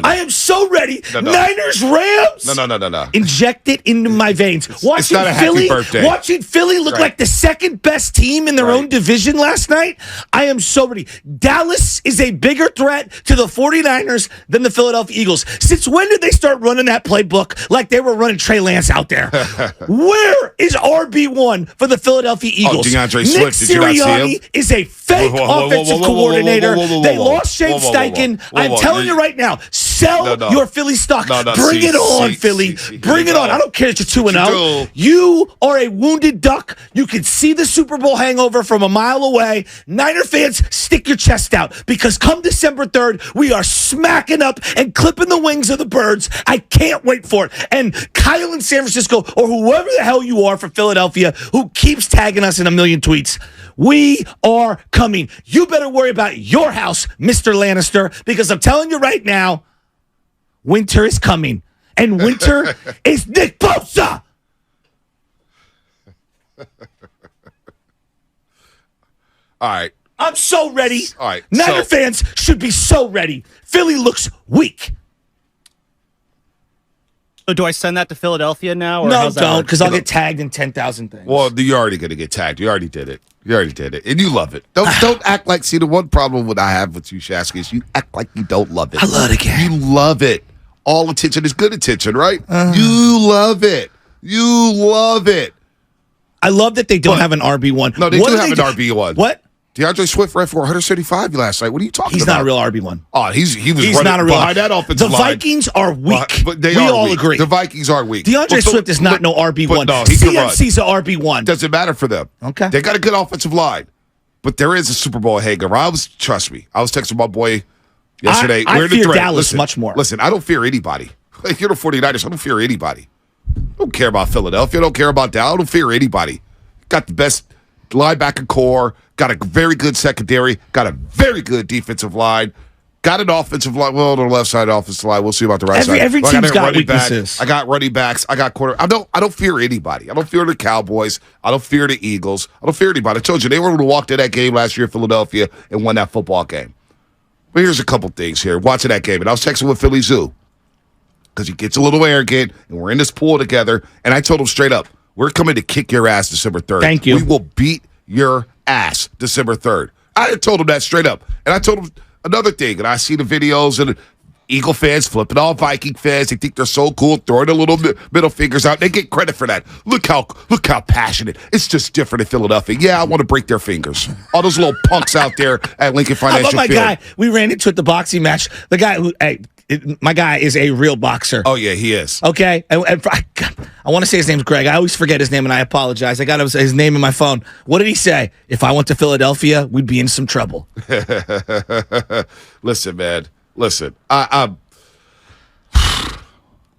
I am so ready. No. Niners, Rams. No. Inject it into my veins. It's not a happy birthday. Watching Philly look like the second best team in their own division last night, I am so ready. Dallas is a bigger threat to the 49ers than the Philadelphia Eagles. Since when did they start running that playbook like they were running Trey Lance out there? Where is RB1 for the Philadelphia Eagles? DeAndre Nick Swift, did you not see him? Sirianni is a fake offensive coordinator. They lost Shane Steichen. I'm telling you right now, sell your Philly stock. Bring it on, Philly. Bring it on. I don't care that you're 2-0. You are a wounded duck. You can see the Super Bowl hangover from a mile away. Niner fans, stick your chest out because come December 3rd, we are smacking up and clipping the wings of the birds. I can't wait for it. And Kyle in San Francisco or whoever the hell you are from Philadelphia who keeps tagging us in a million tweets, we are coming. You better worry about your house, Mr. Lannister, because I'm telling you right now, winter is coming. And winter is Nick Bosa. All right. I'm so ready. All right. Niner fans should be so ready. Philly looks weak. So do I send that to Philadelphia now? Or No, don't, because I'll get tagged in 10,000 things. Well, you're already going to get tagged. You already did it. And you love it. Don't act like, see, the one problem that I have with you, Shasky, is you act like you don't love it. I love it again. You love it. All attention is good attention, right? You love it. You love it. I love that they don't have an RB1. No, they do have an RB1. What? DeAndre Swift ran for 175 last night. What are you talking about? He's not a real RB1. Oh, he's He's not a real behind that offensive line. The Vikings are weak. But we all weak. agree. The Vikings are weak. DeAndre Swift is not no RB1. No, he can run. CMC's a RB1. Doesn't matter for them. Okay. They got a good offensive line. But there is a Super Bowl hangover. Trust me. I was texting my boy yesterday. I We're in the fear thread. Dallas much more. Listen, I don't fear anybody. Like, you're the 49ers. I don't fear anybody. I don't care about Philadelphia. I don't care about Dallas. I don't fear anybody. Got the best linebacker core. Got a very good secondary. Got a very good defensive line. Got an offensive line. Well, on the left side offensive line. We'll see about the right side. Every team's got weaknesses. I got running backs. I got quarter. I don't fear anybody. I don't fear the Cowboys. I don't fear the Eagles. I don't fear anybody. I told you they were able to walk to that game last year in Philadelphia and won that football game. But here's a couple things here. Watching that game, and I was texting with Philly Zoo because he gets a little arrogant, and we're in this pool together. And I told him straight up, we're coming to kick your ass December 3rd. Thank you. We will beat your ass December 3rd. I told him that straight up. And I told him another thing, and I see the videos and Eagle fans flipping all Viking fans. They think they're so cool, throwing the little middle fingers out. They get credit for that. Look how passionate. It's just different in Philadelphia. Yeah, I want to break their fingers. All those little punks out there at Lincoln Financial How about my Field. guy? We ran into at the boxing match. The guy who, my guy is a real boxer. Oh, yeah, he is. Okay? And I want to say his name's Greg. I always forget his name, and I apologize. I got his name in my phone. What did he say? If I went to Philadelphia, we'd be in some trouble. Listen, man. Listen.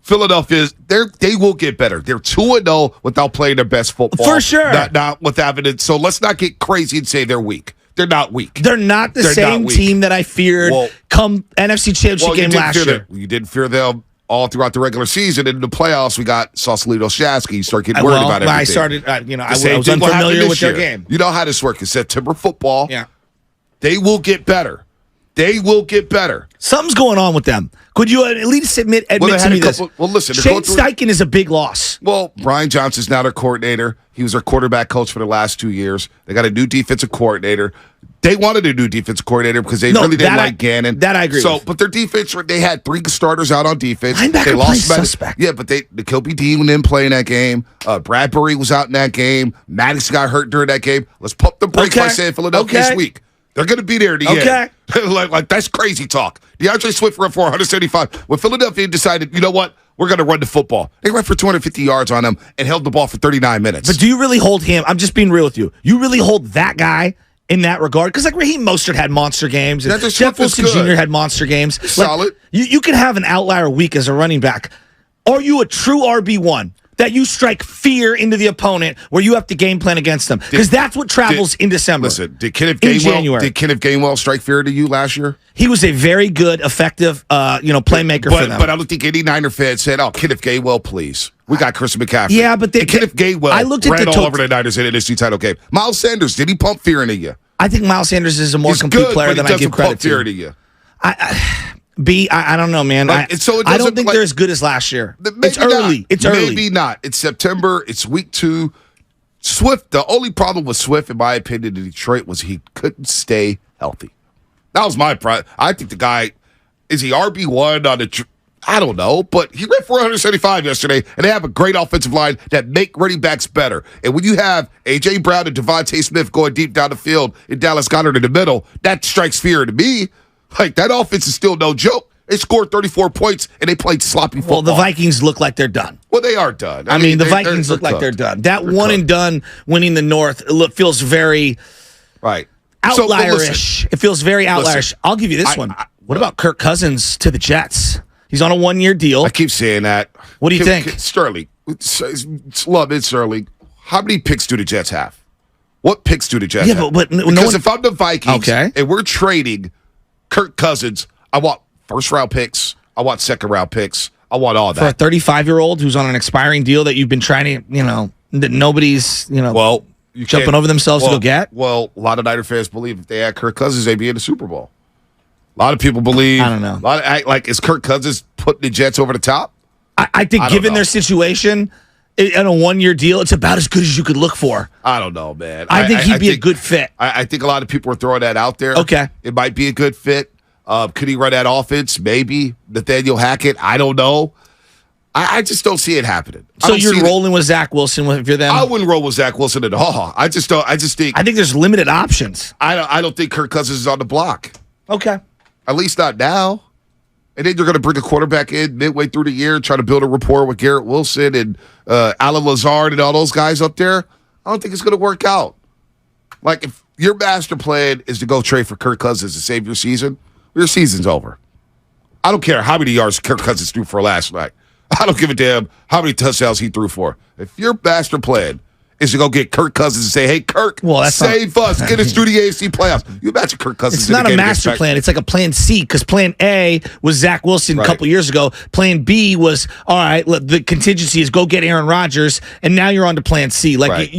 Philadelphia, they will get better. They're 2-0 without playing their best football. For sure. Not with evidence. So let's not get crazy and say they're weak. They're not weak. They're not the same team that I feared come NFC Championship game last year. You didn't fear them all throughout the regular season. And in the playoffs, we got Sausalito Shasky. You start getting worried about everything. I started, I was unfamiliar with their game. You know how this works. It's September football. Yeah. They will get better. They will get better. Something's going on with them. Could you at least admit to me this? Well, listen. Shane Steichen is a big loss. Well, Brian Johnson's now their coordinator. He was their quarterback coach for the last 2 years. They got a new defensive coordinator. They wanted a new defensive coordinator because they really didn't like Gannon. That I agree with. But their defense, they had 3 starters out on defense. Linebacker plays suspect. Yeah, but N'Keal Dean didn't play in that game. Bradbury was out in that game. Maddox got hurt during that game. Let's pump the brakes by saying Philadelphia's weak. They're going to be there at the end. like that's crazy talk. DeAndre Swift ran for 175. When Philadelphia decided, you know what? We're going to run the football. They ran for 250 yards on him and held the ball for 39 minutes. But do you really hold him? I'm just being real with you. You really hold that guy in that regard? Because like Raheem Mostert had monster games. And Jeff Wilson Jr. had monster games. Solid. You can have an outlier week as a running back. Are you a true RB1? That you strike fear into the opponent where you have to game plan against them. Because that's what travels in December. Listen, did Kenneth Gainwell strike fear into you last year? He was a very good, effective playmaker for them. But I don't think any Niner fan said, Kenneth Gainwell, please. We got Chris McCaffrey. Yeah, but Kenneth Gainwell ran all over the Niners in the NFC title game. Miles Sanders, did he pump fear into you? I think Miles Sanders is a more complete player than I give credit to. He's good, but he doesn't pump fear into you. I don't know, man. Like, I don't think they're as good as last year. It's early. Not. It's early. Maybe not. It's September. It's week 2. Swift, the only problem with Swift, in my opinion, in Detroit was he couldn't stay healthy. That was my problem. I think the guy, is he RB1 on the, I don't know, but he ran 475 yesterday, and they have a great offensive line that make running backs better. And when you have A.J. Brown and Devontae Smith going deep down the field and Dallas Goedert in the middle, that strikes fear to me. Like, that offense is still no joke. They scored 34 points, and they played sloppy football. Well, the Vikings look like they're done. Well, they are done. I mean, the Vikings look like they're done. That one and done winning the North feels very outlierish. It feels very outlierish. I'll give you this one. What about Kirk Cousins to the Jets? He's on a 1-year deal. I keep saying that. What do you think? Sterling. Love it, Sterling. How many picks do the Jets have? What picks do the Jets have? Because if I'm the Vikings and we're trading Kirk Cousins, I want first-round picks. I want second-round picks. I want all that. For a 35-year-old who's on an expiring deal that you've been trying to, that nobody's, jumping over themselves to go get? Well, a lot of Niner fans believe if they had Kirk Cousins, they'd be in the Super Bowl. A lot of people believe. I don't know. Is Kirk Cousins putting the Jets over the top? I think given their situation, in a 1-year deal, it's about as good as you could look for. I don't know, man. I think he'd be a good fit. I think a lot of people are throwing that out there. Okay. It might be a good fit. Could he run that offense? Maybe. Nathaniel Hackett? I don't know. I just don't see it happening. So you're rolling with Zach Wilson if you're them? I wouldn't roll with Zach Wilson at all. I just think. I think there's limited options. I don't think Kirk Cousins is on the block. Okay. At least not now. And then you're going to bring a quarterback in midway through the year, try to build a rapport with Garrett Wilson and Alan Lazard and all those guys up there. I don't think it's going to work out. Like, if your master plan is to go trade for Kirk Cousins to save your season, your season's over. I don't care how many yards Kirk Cousins threw for last night. I don't give a damn how many touchdowns he threw for. If your master plan is to go get Kirk Cousins and say, hey, Kirk, save us, get us through the AFC playoffs. You imagine Kirk Cousins. It's not a master plan. It's like a plan C, because plan A was Zach Wilson a couple years ago. Plan B was, all right, the contingency is go get Aaron Rodgers, and now you're on to plan C. Like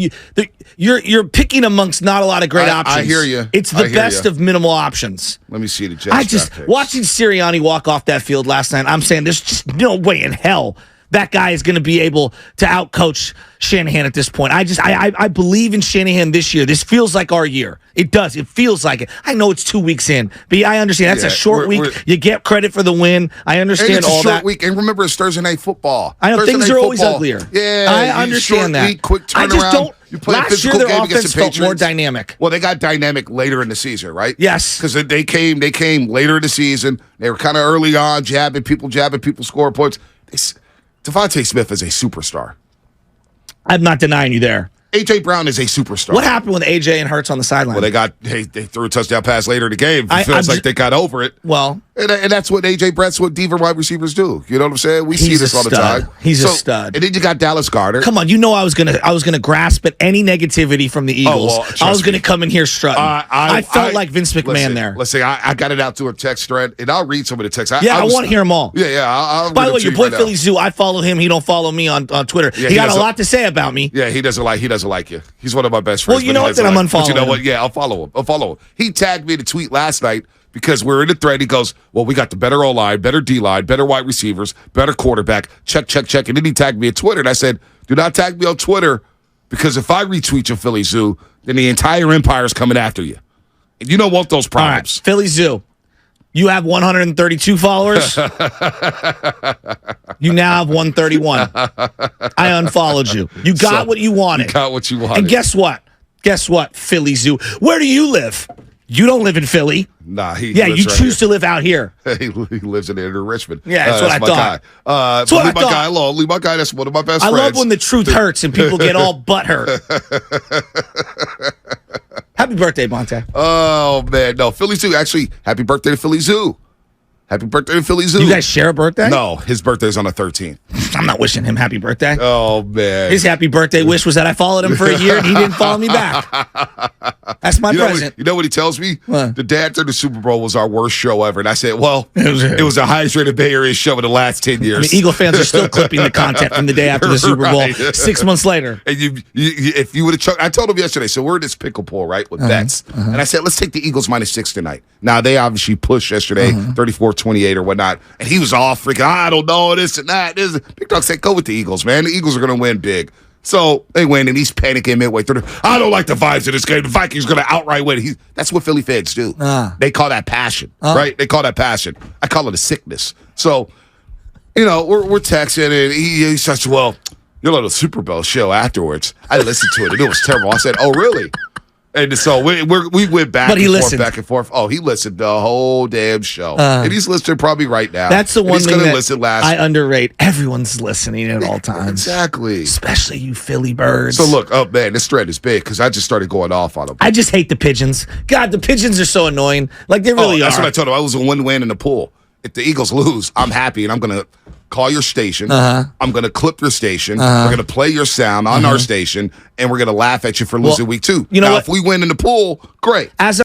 you're picking amongst not a lot of great options. I hear you. It's the best of minimal options. Let me see the Jets. Watching Sirianni walk off that field last night, I'm saying there's just no way in hell that guy is going to be able to outcoach Shanahan at this point. I believe in Shanahan this year. This feels like our year. It does. It feels like it. I know it's 2 weeks in, but I understand that's a short week. You get credit for the win. I understand all that. It's a short week, and remember, it's Thursday Night Football. I know things are always uglier. Yeah, I understand that. Week, quick turnaround. I just don't. You play last a physical year, their game offense against the felt Patriots. more dynamic. Well, they got dynamic later in the season, right? Yes, because they came later in the season. They were kind of early on, jabbing people, scoring points. Devontae Smith is a superstar. I'm not denying you there. A.J. Brown is a superstar. What happened with A.J. and Hurts on the sideline? Well, they threw a touchdown pass later in the game. It feels like they got over it. Well, and that's what A.J. Brown's what diva wide receivers do. You know what I'm saying? We see this all the time. He's a stud. And then you got Dallas Goedert. Come on, I was gonna grasp at any negativity from the Eagles. I was gonna come in here strutting. I felt like Vince McMahon there. Let's say I got it out to a text thread, and I'll read some of the texts. I want to hear them all. Yeah. By the way, your boy Philly Zoo, I follow him. He don't follow me on Twitter. Yeah, he got a lot to say about me. Yeah, he doesn't like you. He's one of my best friends. Well, you know what? Then I'm unfollowing. But you know what? Yeah, I'll follow him. He tagged me in a tweet last night because we're in the thread. He goes, well, we got the better O-line, better D-line, better wide receivers, better quarterback. Check. And then he tagged me on Twitter, and I said, do not tag me on Twitter because if I retweet your Philly Zoo, then the entire empire is coming after you. And you don't want those problems. All right, Philly Zoo. You have 132 followers. You now have 131. I unfollowed you. You got what you wanted. And guess what, Philly Zoo? Where do you live? You don't live in Philly. Nah, you choose to live out here. He lives in inner Richmond. Yeah, that's what I thought. Leave my guy alone. Leave my guy. That's one of my best friends. I love when the truth hurts and people get all butthurt. Happy birthday, Monte. Oh, man. No, Philly Zoo. Actually, happy birthday to Philly Zoo. Happy birthday to Philly Zoo. You guys share a birthday? No, his birthday's on the 13th. I'm not wishing him happy birthday. Oh, man. His happy birthday wish was that I followed him for a year and he didn't follow me back. That's my present. You know what he tells me? What? The day after the Super Bowl was our worst show ever. And I said, well, it was the highest rated Bay Area show in the last 10 years. I mean, Eagle fans are still clipping the content from the day after the Super Bowl, 6 months later. And if you would have I told him yesterday, so we're in this pickle pool, right, with bets. And I said, let's take the Eagles -6 tonight. Now, they obviously pushed yesterday, 34-28 or whatnot. And he was all freaking, I don't know, this and that. Big Dog said, go with the Eagles, man. The Eagles are going to win big. So they win, and he's panicking midway through. I don't like the vibes of this game. The Vikings are going to outright win. That's what Philly fans do. They call that passion, right? They call that passion. I call it a sickness. So, we're texting, and he says, well, your little Super Bowl show afterwards, I listened to it, and it was terrible. I said, oh, really? And so we went back and forth. Oh, he listened the whole damn show. And he's listening probably right now. That's the one thing that listen last I underrate. Everyone's listening at all times. Exactly. Especially you Philly birds. So look, oh man, this thread is big because I just started going off on them. I just hate the pigeons. God, the pigeons are so annoying. Like, they really are. That's what I told him. I was a win-win in the pool. If the Eagles lose, I'm happy, and I'm going to call your station. I'm going to clip your station. We're going to play your sound on our station, and we're going to laugh at you for losing week 2. You know now, what? if we win in the pool, great. As